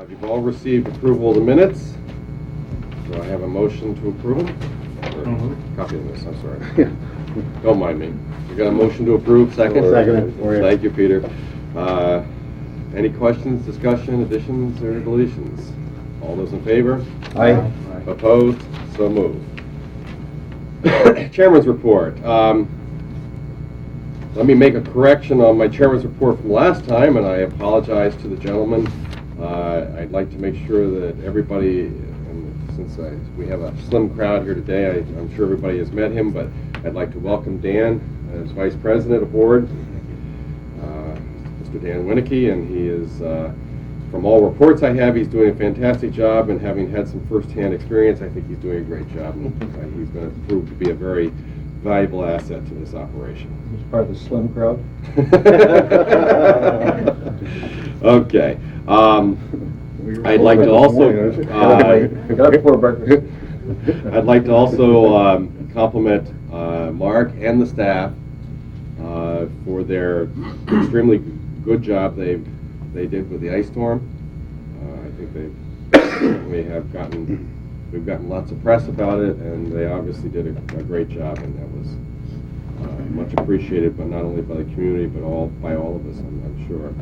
You've all received approval of the minutes. Do I have a motion to approve them? Copy of this, I'm sorry. Don't mind me. You got a motion to approve, second? Second. Thank you, Peter. Any questions, discussion, additions, or deletions? All those in favor? Aye. Opposed? So moved. Chairman's report. Let me make a correction on my chairman's report from last time, and I apologize to the gentleman. I'd like to make sure that everybody, and since we have a slim crowd here today, I'm sure everybody has met him, but I'd like to welcome Dan as Vice President aboard, Mr. Dan Winnicky, and he is, from all reports I have, he's doing a fantastic job, and having had some first-hand experience, I think he's doing a great job, and he's going to prove to be a very valuable asset to this operation. He's part of the slim crowd. Okay. I'd like to also got up before breakfast. I'd like to also compliment Mark and the staff for their extremely good job they did with the ice storm. I think we've gotten lots of press about it, and they obviously did a great job, and that was much appreciated, but not only by the community, but by all of us, I'm sure.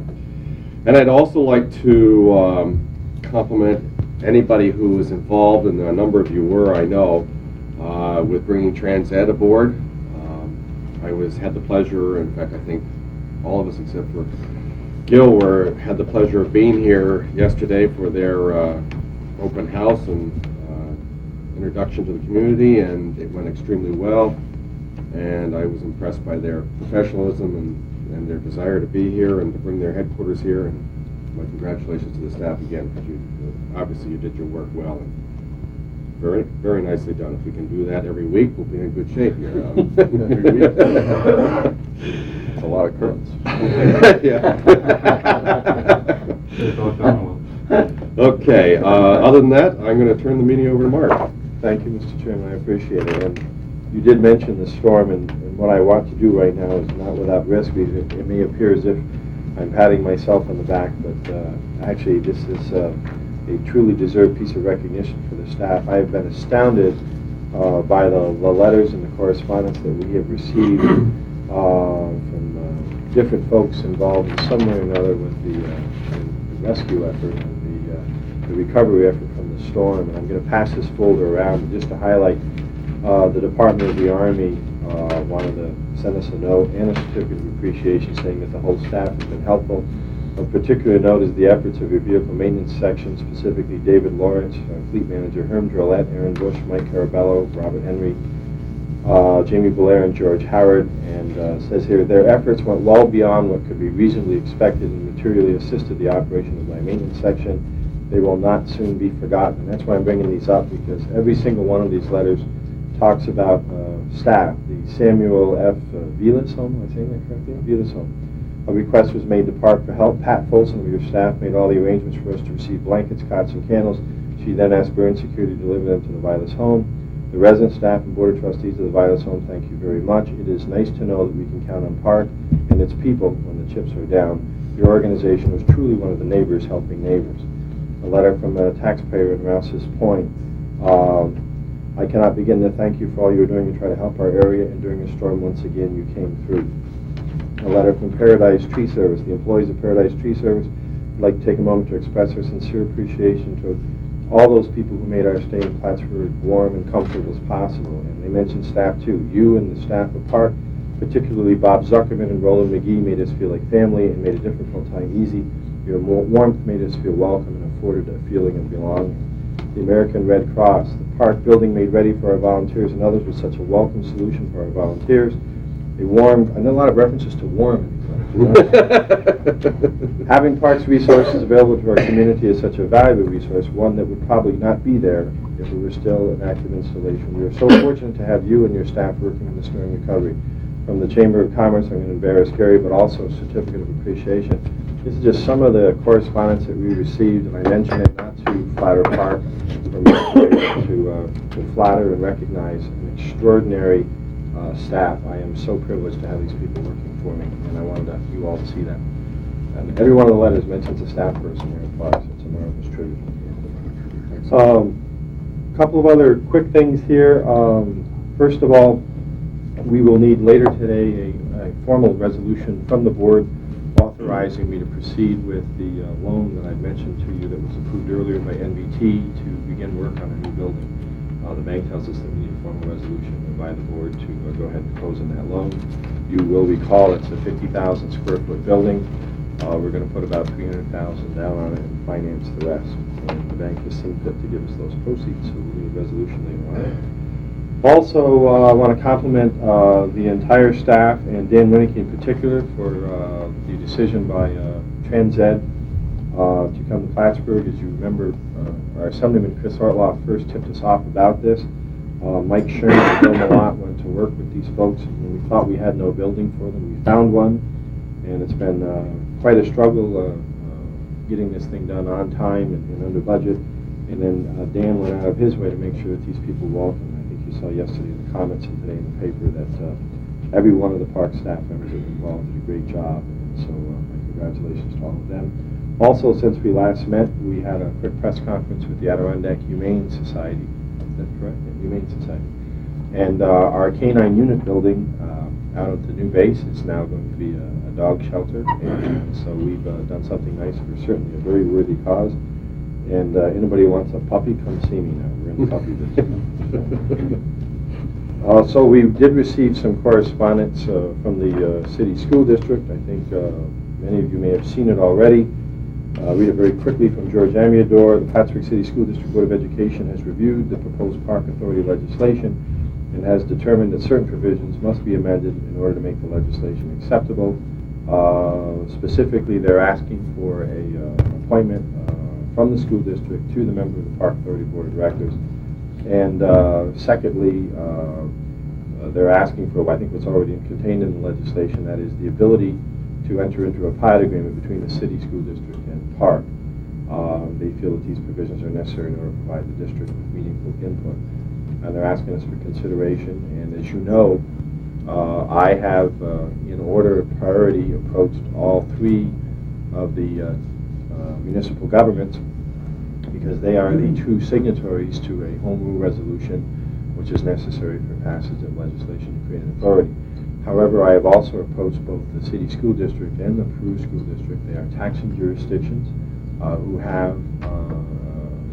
And I'd also like to compliment anybody who was involved, and a number of you were, I know, with bringing Trans Ed aboard. I had the pleasure, in fact, I think all of us except for Gil had the pleasure of being here yesterday for their open house and introduction to the community, and it went extremely well. And I was impressed by their professionalism and their desire to be here and to bring their headquarters here. And my congratulations to the staff again, because obviously you did your work well and very, very nicely done. If we can do that every week, we'll be in good shape here. It's a lot of curtains. Yeah. Okay. Other than that, I'm going to turn the meeting over to Mark. Thank you, Mr. Chairman. I appreciate it. And you did mention the storm, and what I want to do right now is not without risk. It may appear as if I'm patting myself on the back, but actually this is a truly deserved piece of recognition for the staff. I have been astounded by the letters and the correspondence that we have received from different folks involved in some way or another with the rescue effort and the recovery effort from the storm. And I'm going to pass this folder around just to highlight the Department of the Army wanted to send us a note and a certificate of appreciation saying that the whole staff has been helpful. Of particular note is the efforts of your vehicle maintenance section, specifically David Lawrence, our fleet manager, Herm Drolette, Aaron Bush, Mike Carabello, Robert Henry, Jamie Belair, and George Howard. And says here, their efforts went well beyond what could be reasonably expected and materially assisted the operation of my maintenance section. They will not soon be forgotten. And that's why I'm bringing these up, because every single one of these letters talks about staff. The Samuel F. Vilas home, am I saying that correctly? Vilas home. A request was made to PARC for help. Pat Folsom of your staff made all the arrangements for us to receive blankets, cots, and candles. She then asked Burn Security to deliver them to the Vilas home. The resident staff and board of trustees of the Vilas home, thank you very much. It is nice to know that we can count on PARC and its people when the chips are down. Your organization was truly one of the neighbors helping neighbors. A letter from a taxpayer in Rouse's Point. I cannot begin to thank you for all you're doing to try to help our area, and during a storm, once again, you came through. A letter from Paradise Tree Service. The employees of Paradise Tree Service would like to take a moment to express our sincere appreciation to all those people who made our stay in Plattsburgh warm and comfortable as possible. And they mentioned staff too. You and the staff of PARC, particularly Bob Zuckerman and Roland McGee, made us feel like family and made a difficult time easy. Your warmth made us feel welcome and afforded a feeling of belonging. The American Red Cross. The PARC building made ready for our volunteers and others was such a welcome solution for our volunteers. A warm, I know a lot of references to warm. Having PARC's resources available to our community is such a valuable resource, one that would probably not be there if it were still an active installation. We are so fortunate to have you and your staff working in the storm recovery. From the Chamber of Commerce, I'm going to embarrass Gary, but also a certificate of appreciation. This is just some of the correspondence that we received, and I mention it not to flatter PARC, but to flatter and recognize an extraordinary staff. I am so privileged to have these people working for me, and I wanted you all to see that. And every one of the letters mentions a staff person here at PARC, so it's a marvelous tribute. Couple of other quick things here. First of all, we will need later today a formal resolution from the board authorizing me to proceed with the loan that I mentioned to you that was approved earlier by NBT to begin work on a new building. The bank tells us that we need a formal resolution by the board to go ahead and close on that loan. You will recall it's a 50,000 square foot building. We're going to put about $300,000 down on it and finance the rest. And the bank has seen fit to give us those proceeds, so we'll need a resolution later on. Also, I want to compliment the entire staff and Dan Winnick in particular for the decision by TransEd to come to Plattsburgh. As you remember, our Assemblyman Chris Hartloff first tipped us off about this. Mike Sherman and Bill Malott went to work with these folks when we thought we had no building for them. We found one, and it's been quite a struggle getting this thing done on time and under budget. And then Dan went out of his way to make sure that these people welcome. I think you saw yesterday in the comments and today in the paper that every one of the park staff members that were involved did a great job. And so my congratulations to all of them. Also, since we last met, we had a quick press conference with the Adirondack Humane Society. Is that correct? Yeah, Humane Society. And our canine unit building out at the new base is now going to be a dog shelter. And so we've done something nice for certainly a very worthy cause. And anybody who wants a puppy, come see me now. We're in the puppy business. So we did receive some correspondence from the city school district. I think many of you may have seen it already. Read it very quickly from George Amiador. The Plattsburgh City School District Board of Education has reviewed the proposed park authority legislation and has determined that certain provisions must be amended in order to make the legislation acceptable. Specifically, they're asking for an appointment from the school district to the member of the Park Authority Board of Directors. And secondly, they're asking for, I think what's already contained in the legislation, that is the ability to enter into a pilot agreement between the city school district and park. They feel that these provisions are necessary in order to provide the district with meaningful input. And they're asking us for consideration. And as you know, I have, in order of priority, approached all three of the municipal governments because they are the true signatories to a home rule resolution which is necessary for passage of legislation to create an authority. However, I have also approached both the city school district and the Peru school district. They are taxing jurisdictions who have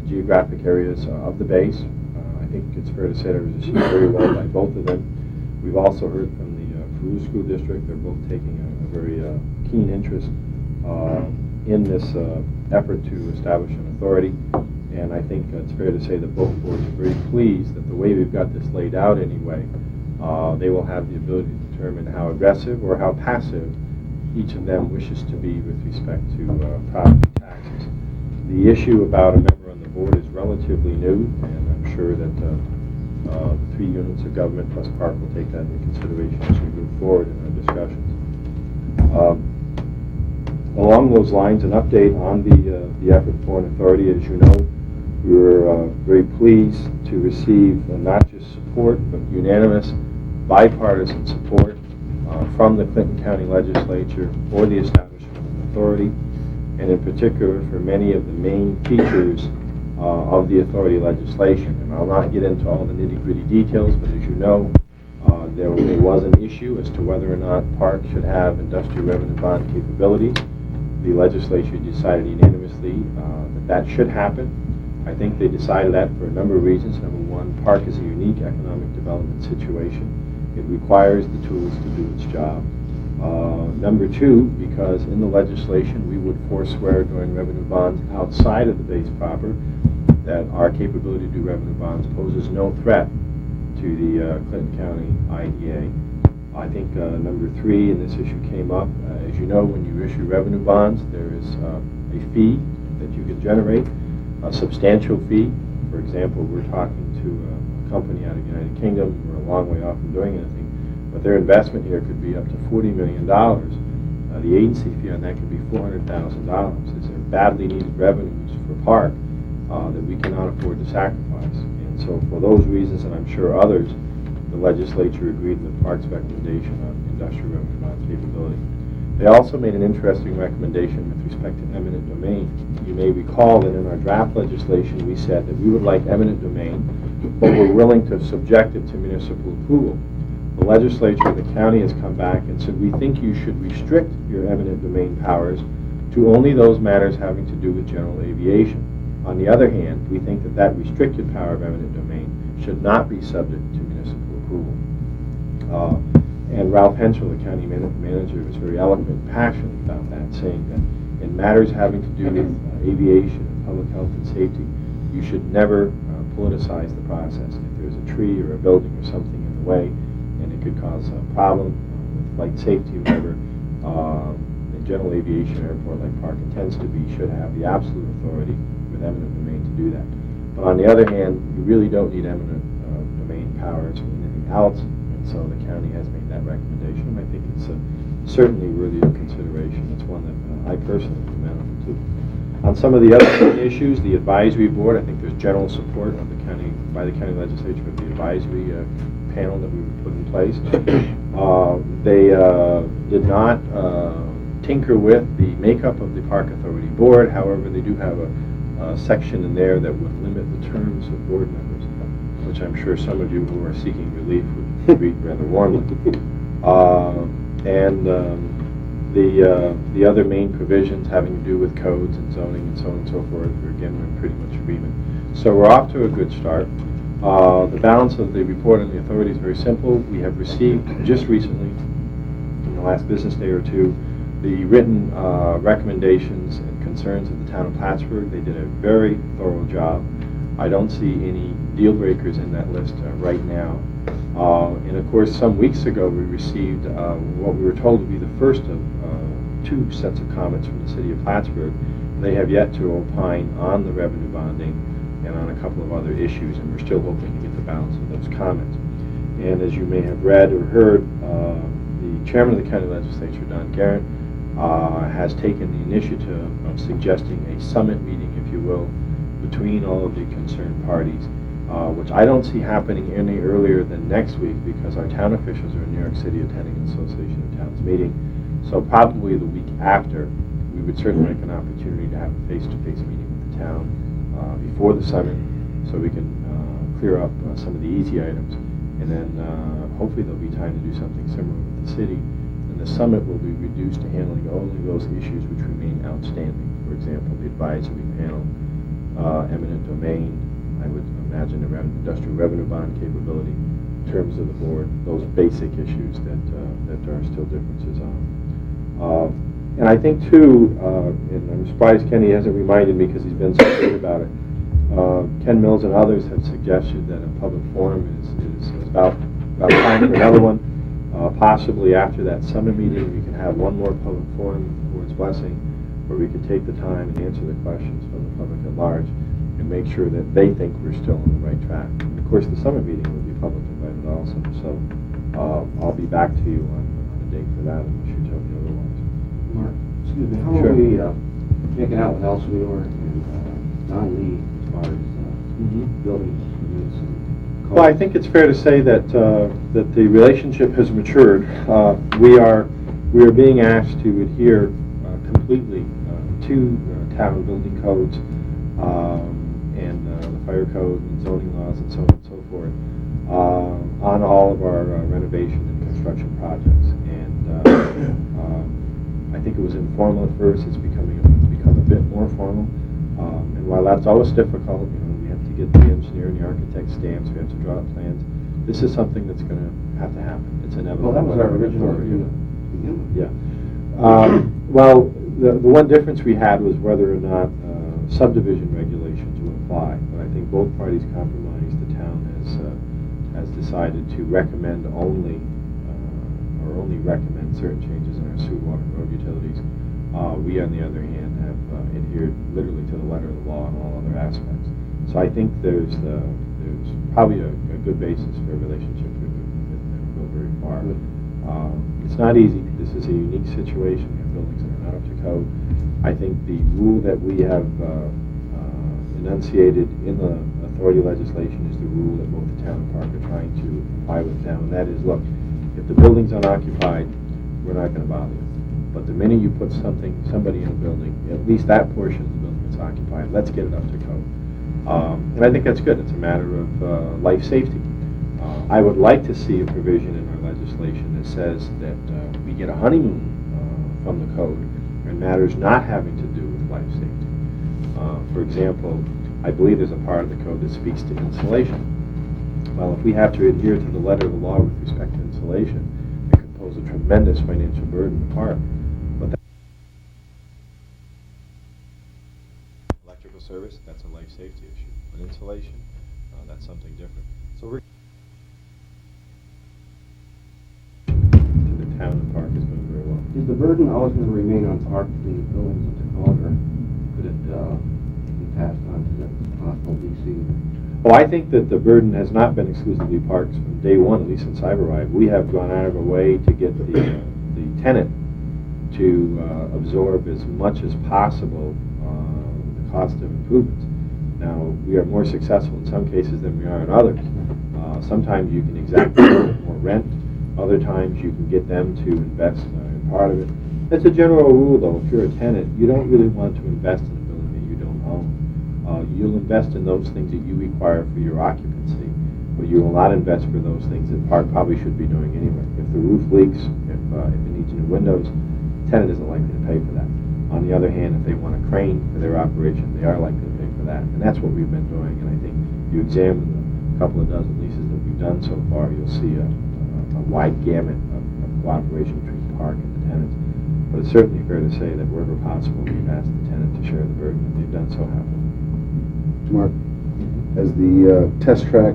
geographic areas of the base. I think it's fair to say they were received very well by both of them. We've also heard from the Peru school district. They're both taking a very keen interest in this effort to establish an authority. And I think it's fair to say that both boards are very pleased that the way we've got this laid out anyway, they will have the ability to determine how aggressive or how passive each of them wishes to be with respect to property taxes. The issue about a member on the board is relatively new, and I'm sure that the three units of government plus Park will take that into consideration as we move forward in our discussions. Along those lines, an update on the effort for an authority. As you know, we were very pleased to receive not just support, but unanimous bipartisan support from the Clinton County Legislature for the establishment of an authority, and in particular for many of the main features of the authority legislation. And I'll not get into all the nitty-gritty details, but as you know, there was an issue as to whether or not Park should have industrial revenue bond capabilities. The legislature decided unanimously that should happen. I think they decided that for a number of reasons. Number one, Park is a unique economic development situation. It requires the tools to do its job. Number two, because in the legislation we would forswear doing revenue bonds outside of the base proper, that our capability to do revenue bonds poses no threat to the Clinton County IDA. I think number three, and this issue came up, as you know, when you issue revenue bonds, there is a fee that you can generate, a substantial fee. For example, we're talking to a company out of the United Kingdom. We're a long way off from doing anything, but their investment here could be up to $40 million. The agency fee on that could be $400,000. These are badly needed revenues for Park that we cannot afford to sacrifice. And so for those reasons, and I'm sure others, the legislature agreed with Park's recommendation on industrial revenue bond capability. They also made an interesting recommendation with respect to eminent domain. You may recall that in our draft legislation, we said that we would like eminent domain, but we're willing to subject it to municipal approval. The legislature of the county has come back and said, we think you should restrict your eminent domain powers to only those matters having to do with general aviation. On the other hand, we think that that restricted power of eminent domain should not be subject to municipal approval. And Ralph Henschel, the county manager, was very eloquent and passionate about that, saying that in matters having to do with aviation and public health and safety, you should never politicize the process. If there's a tree or a building or something in the way, and it could cause a problem with flight safety or whatever, the general aviation airport like PARC intends to be should have the absolute authority with eminent domain to do that. But on the other hand, you really don't need eminent domain powers or anything else. So the county has made that recommendation, and I think it's certainly worthy of consideration. It's one that I personally am amenable to. On some of the other issues, the advisory board, I think there's general support of the county, by the county legislature, of the advisory panel that we put in place. They did not tinker with the makeup of the Park Authority Board. However, they do have a section in there that would limit the terms of board members, which I'm sure some of you who are seeking relief would greet rather warmly. The other main provisions having to do with codes and zoning and so on and so forth, again, we're in pretty much agreement. So we're off to a good start. The balance of the report on the authority is very simple. We have received just recently, in the last business day or two, the written recommendations and concerns of the town of Plattsburgh. They did a very thorough job. I don't see any deal breakers in that list right now. And of course, some weeks ago, we received what we were told to be the first of two sets of comments from the city of Plattsburgh. They have yet to opine on the revenue bonding and on a couple of other issues, and we're still hoping to get the balance of those comments. And as you may have read or heard, the chairman of the county legislature, Don Garrett, has taken the initiative of suggesting a summit meeting, if you will, between all of the concerned parties, which I don't see happening any earlier than next week because our town officials are in New York City attending an Association of Towns meeting. So probably the week after, we would certainly make an opportunity to have a face-to-face meeting with the town before the summit, so we can clear up some of the easy items. And then hopefully there'll be time to do something similar with the city. And the summit will be reduced to handling only those issues which remain outstanding. For example, the advisory panel, eminent domain, I would imagine the industrial revenue bond capability, in terms of the board, those basic issues that there are still differences on. And I think too, and I'm surprised Kenny hasn't reminded me because he's been so good about it, Ken Mills and others have suggested that a public forum is about time for another one. Possibly after that summit meeting, we can have one more public forum with the board's blessing, where we can take the time and answer the questions from the public at large and make sure that they think we're still on the right track. And of course, the summit meeting will be public invited also, so I'll be back to you on a date for that unless you tell me otherwise. Mark, excuse me, how Sure. are we making out with Elsevier and Don Lee as far as building permits and codes? Well, I think it's fair to say that that the relationship has matured. We are being asked to adhere completely to town building codes and the fire code and zoning laws and so on and so forth on all of our renovation and construction projects. And I think it was informal at first. It's become a bit more formal. And while that's always difficult, we have to get the engineer and the architect stamps. We have to draw up plans. This is something that's going to have to happen. It's inevitable. Well, that was our original Authority. review to begin with. Yeah. Well, the one difference we had was whether or not subdivision regulations would apply. But I think both parties compromised. The town has decided to recommend only recommend certain changes in our sewer, water, and road utilities. We, on the other hand, have adhered literally to the letter of the law on all other aspects. So I think there's probably a good basis for a relationship that will go very far. It's not easy. This is a unique situation. We have buildings that are not up to code. I think the rule that we have enunciated in the authority legislation is the rule that both the town and park are trying to comply with now, and that is, look, if the building's unoccupied, we're not going to bother you. But the minute you put somebody in a building, at least that portion of the building is occupied, let's get it up to code. And I think that's good. It's a matter of life safety. I would like to see a provision in our legislation that says that we get a honeymoon from the code in matters not having to do with life safety. For example, I believe there's a part of the code that speaks to insulation. Well, if we have to adhere to the letter of the law with respect to insulation, it could pose a tremendous financial burden to PARC. But that electrical service, that's a life safety issue. But insulation, that's something different. So we're to the town and PARC is going very well. Is the burden always going to remain on PARC to clean the buildings up to code, or could it be passed on to the possible DC? Oh, I think that the burden has not been exclusively PARC's from day one, at least since I've arrived. We have gone out of our way to get the tenant to absorb as much as possible the cost of improvements. Now, we are more successful in some cases than we are in others. Sometimes you can exact more rent. Other times you can get them to invest in part of it. That's a general rule, though. If you're a tenant, you don't really want to invest in a building that you don't own. You'll invest in those things that you require for your occupancy, but you will not invest for those things that PARC probably should be doing anyway. If the roof leaks, if it needs new windows, the tenant isn't likely to pay for that. On the other hand, if they want a crane for their operation, they are likely to pay for that. And that's what we've been doing, and I think if you examine the couple of dozen leases that we've done so far, you'll see a wide gamut of cooperation between PARC and the tenants. But it's certainly fair to say that wherever possible, we've asked the tenant to share the burden, and they've done so happily. Mark, has the test track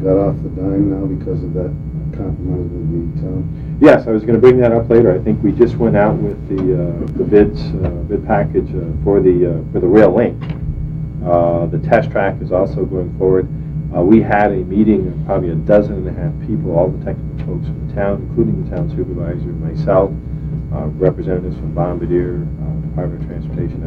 got off the dime now because of that compromise with the town? Yes, I was going to bring that up later. I think we just went out with the bid package for the rail link. The test track is also going forward. We had a meeting of probably 12.5 people, all the technical folks from the town, including the town supervisor, myself, representatives from Bombardier, Department of Transportation.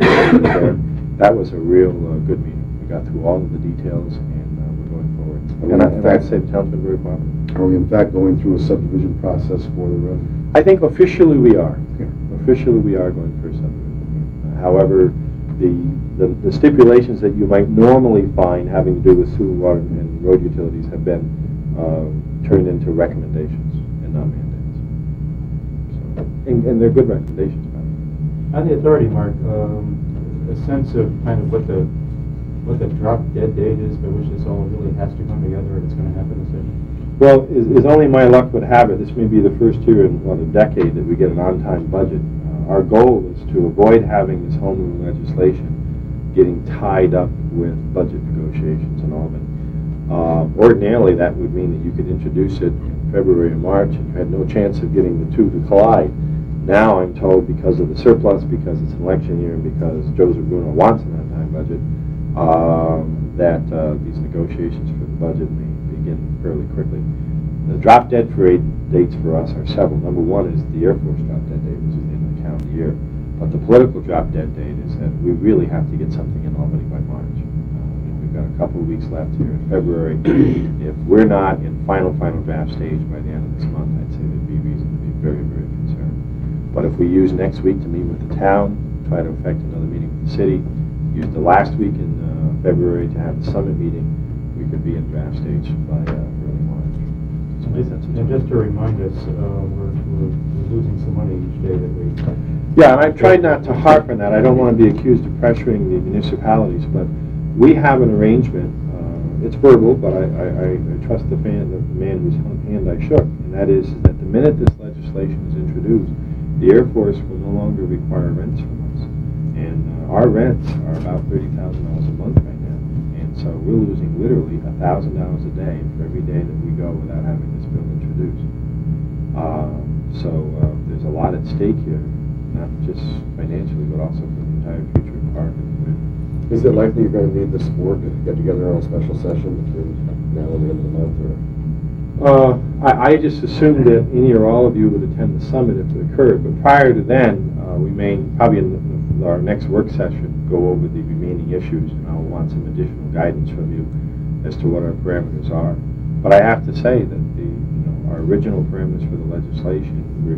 That was a real good meeting. We got through all of the details, and we're going forward. And I'd say the town's been very cooperative. Are we in fact going through a subdivision process for the road? I think officially we are. Yeah. Officially we are going for a subdivision. However, the stipulations that you might normally find having to do with sewer, water, and road utilities have been turned into recommendations and not mandates. So, and they're good recommendations. On the authority, Mark, a sense of kind of what the drop dead date is by which this all really has to come together and it's going to happen this year? Well, as only my luck would have it, this may be the first year in a decade that we get an on-time budget. Our goal is to avoid having this home rule legislation getting tied up with budget negotiations in Albany. Ordinarily, that would mean that you could introduce it in February or March, and you had no chance of getting the two to collide. Now I'm told because of the surplus, because it's an election year, and because Joseph Bruno wants an on-time budget, that these negotiations for the budget may begin fairly quickly. The drop dead dates for us are several. Number one is the Air Force drop dead date, which is the end of the calendar year. But the political drop dead date is that we really have to get something in Albany by March. We've got a couple of weeks left here in February. If we're not in final draft stage by the end of this month, I'd say there'd be reason to be very, very concerned. But if we use next week to meet with the town, try to effect another meeting with the city, use the last week in February to have the summit meeting, we could be in draft stage by early March. And just to remind us, we're losing some money each day that we... Yeah, and I've tried not to harp on that. I don't want to be accused of pressuring the municipalities, but we have an arrangement. It's verbal, but I trust the man whose hand I shook, and that is that the minute this legislation is introduced, the Air Force will no longer require rents from us. And our rents are about $30,000 a month right now. And so we're losing literally $1,000 a day for every day that we go without having this bill introduced. So there's a lot at stake here, not just financially, but also for the entire future of PARC. Is it likely you're going to need this board to get together on a special session between now and the end of the month? Or? I just assumed that any or all of you would attend the summit if it occurred, but prior to then, we may probably in our next work session go over the remaining issues, and I'll want some additional guidance from you as to what our parameters are. But I have to say that our original parameters for the legislation, we're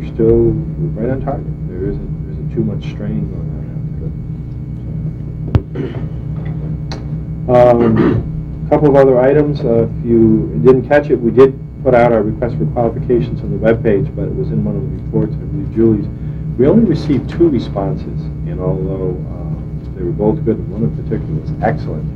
right on target. There isn't too much strain going on out there. Couple of other items. If you didn't catch it, we did put out our request for qualifications on the webpage, but it was in one of the reports, I believe Julie's. We only received 2 responses, and although they were both good, and one in particular was excellent,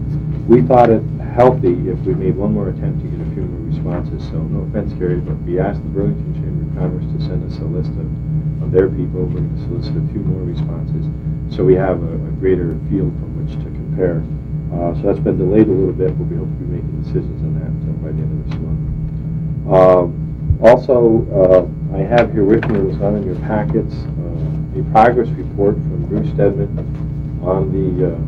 we thought it healthy if we made one more attempt to get a few more responses. So no offense, Gary, but we asked the Burlington Chamber of Commerce to send us a list of their people. We're going to solicit a few more responses, so we have a greater field from which to compare. So that's been delayed a little bit, but we hope to be making decisions on that by the end of this month. Also, I have here with me, it was not in your packets, a progress report from Bruce Stedman on the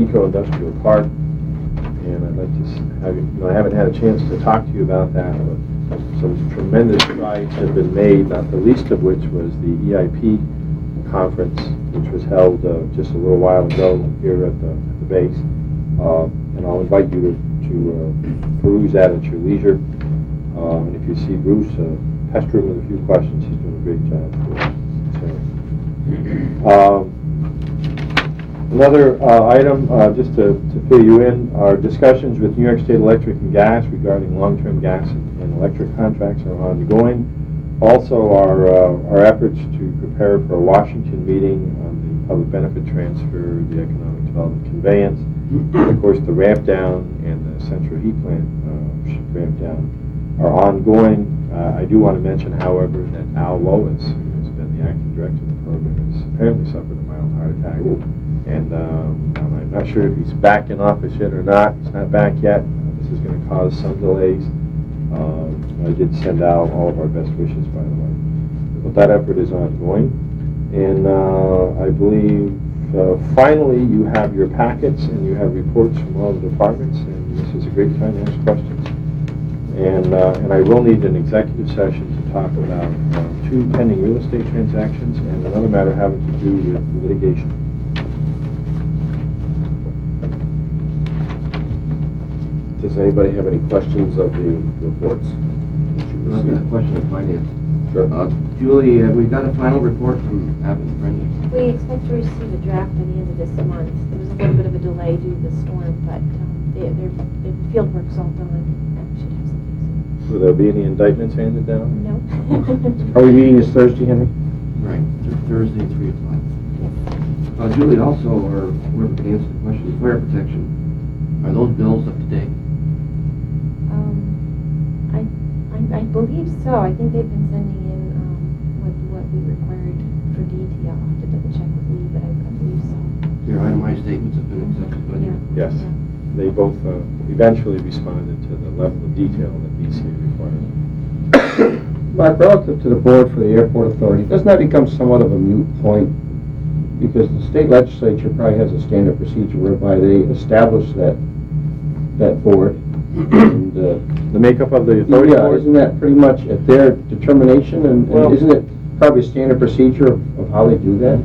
eco-industrial park, and I'd like to have you, I haven't had a chance to talk to you about that, but some tremendous strides have been made, not the least of which was the EIP conference, which was held just a little while ago here at the base, and I'll invite you to peruse that at your leisure. And if you see Bruce, pester him with a few questions. He's doing a great job for us. Another item, just to fill you in, our discussions with New York State Electric and Gas regarding long-term gas and electric contracts are ongoing. Also, our efforts to prepare for a Washington meeting on the public benefit transfer, the economic development conveyance, and of course the ramp down and the central heat plant ramp down are ongoing. I do want to mention, however, that Al Lois, who has been the acting director of the program, has apparently suffered a mild heart attack. And I'm not sure if he's back in office yet or not. He's not back yet. This is going to cause some delays. I did send out all of our best wishes, by the way. But that effort is ongoing. And I believe, finally, you have your packets and you have reports from all the departments, and this is a great time to ask questions. And I will need an executive session to talk about 2 pending real estate transactions and another matter having to do with litigation. Does anybody have any questions of the reports? I've got a question of finance. Sure. Julie, have we got a final report from Abbott and Brendan? We expect to receive a draft by the end of this month. There was a little bit of a delay due to the storm, but the field work's all done. We should have something soon. Will there be any indictments handed down? No? Are we meeting this Thursday, Henry? Right, Thursday, 3 o'clock. Julie, also, or whoever can answer the question, fire protection, are those bills up to date? I believe so. I think they've been sending in what we required for DT. I'll have to double check with Lee, but I believe so. Your itemized statements have been accepted by you? Yeah. Yes. They both eventually responded to the level of detail that BCA required. Mark, relative to the board for the airport authority, doesn't that become somewhat of a moot point? Because the state legislature probably has a standard procedure whereby they establish that board. And, The makeup of the authority yeah, board? isn't that pretty much at their determination? And Well- isn't it probably a standard procedure of how they do that?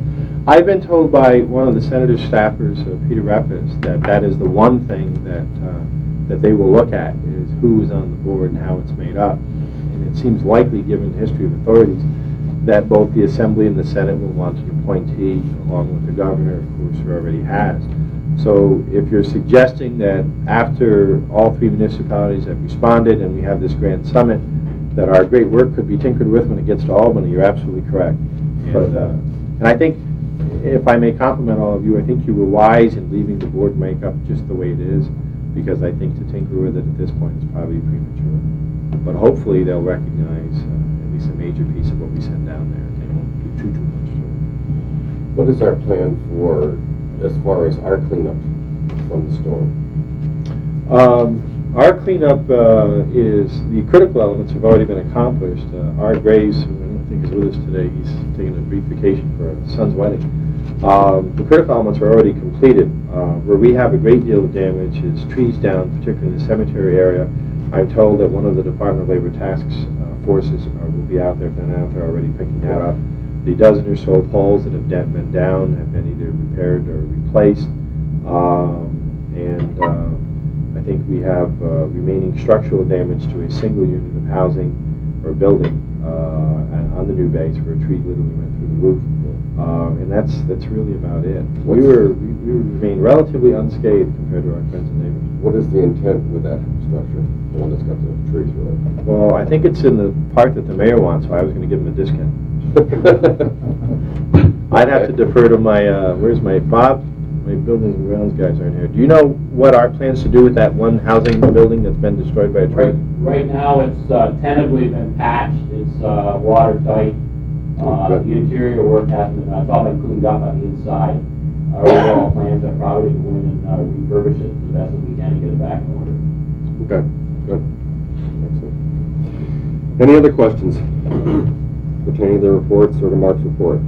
I've been told by one of the senator's staffers, Peter Rappes, that is the one thing that they will look at, is who is on the board and how it's made up. And it seems likely, given the history of authorities, that both the Assembly and the Senate will want an appointee, along with the governor, of course, who already has. So if you're suggesting that after all 3 municipalities have responded and we have this grand summit, that our great work could be tinkered with when it gets to Albany, you're absolutely correct. And I think, if I may compliment all of you, I think you were wise in leaving the board makeup just the way it is, because I think to tinker with it at this point is probably premature. But hopefully they'll recognize at least a major piece of what we send down there, and they won't do too much to it. What is our plan for, as far as our cleanup from the storm? Our cleanup is, the critical elements have already been accomplished. Art Graves, who I don't think is with us today, he's taking a brief vacation for his son's wedding. The critical elements are already completed. Where we have a great deal of damage is trees down, particularly in the cemetery area. I'm told that one of the Department of Labor task forces will be out there, been out there already picking that up. The dozen or so poles that have been down have been either repaired or replaced. I think we have remaining structural damage to a single unit of housing or building on the new base where a tree literally went through the roof. And that's really about it. We remain relatively unscathed compared to our friends and neighbors. What is the intent with that structure, the one that's got the trees through it? Well, I think it's in the part that the mayor wants, so I was going to give him a discount. I'd have to defer to my, where's my, Bob? My buildings and grounds guys aren't here. Do you know what our plans to do with that one housing building that's been destroyed by a tree? Right now, it's tentatively been patched, it's watertight. The interior work hasn't been, it's all been cleaned up on the inside. Our overall plans are probably to go in and refurbish it as best as we can and get it back in order. Okay, good. Excellent. Any other questions pertaining to the reports or to Mark's report?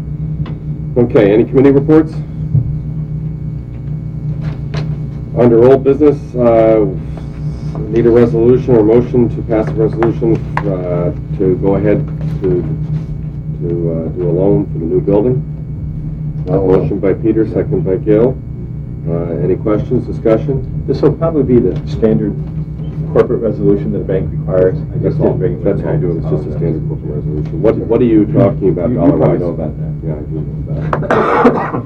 Okay, any committee reports? Under old business, need a resolution or motion to pass a resolution to go ahead to do a loan for the new building. Motion by Peter, second by Gil. Any questions, discussion? This will probably be the standard corporate resolution that a bank requires. I That's just all. didn't bring it. That's all I do. It's just a standard corporate resolution. What are you talking about You dollar-wise? probably know about that. Yeah, I do know about that.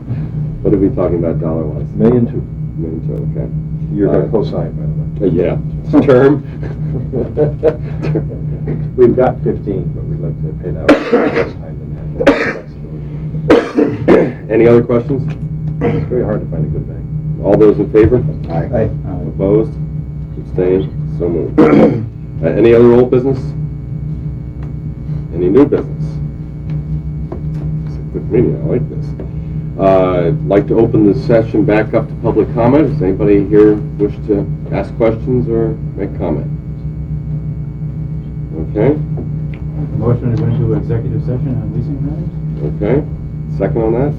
What are we talking about dollar-wise? $1.2 million. $1.2 million, okay. You're going to co-sign, by the way. Yeah. Term? We've got 15, but we'd like to pay that less time than that. Any other questions? It's very hard to find a good bank. All those in favor? Aye. Opposed? Abstained? So moved. Any other old business? Any new business? It's a good meeting, I like this. I'd like to open the session back up to public comment. Does anybody here wish to ask questions or make comment? Okay, Motion to go into executive session on leasing matters? okay. Second on that?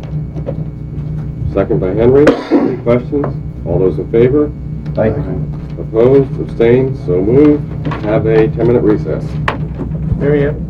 Second by Henry. Any questions? All those in favor? Aye. Opposed? Abstained? So moved. Have a 10-minute recess. Mary Ann?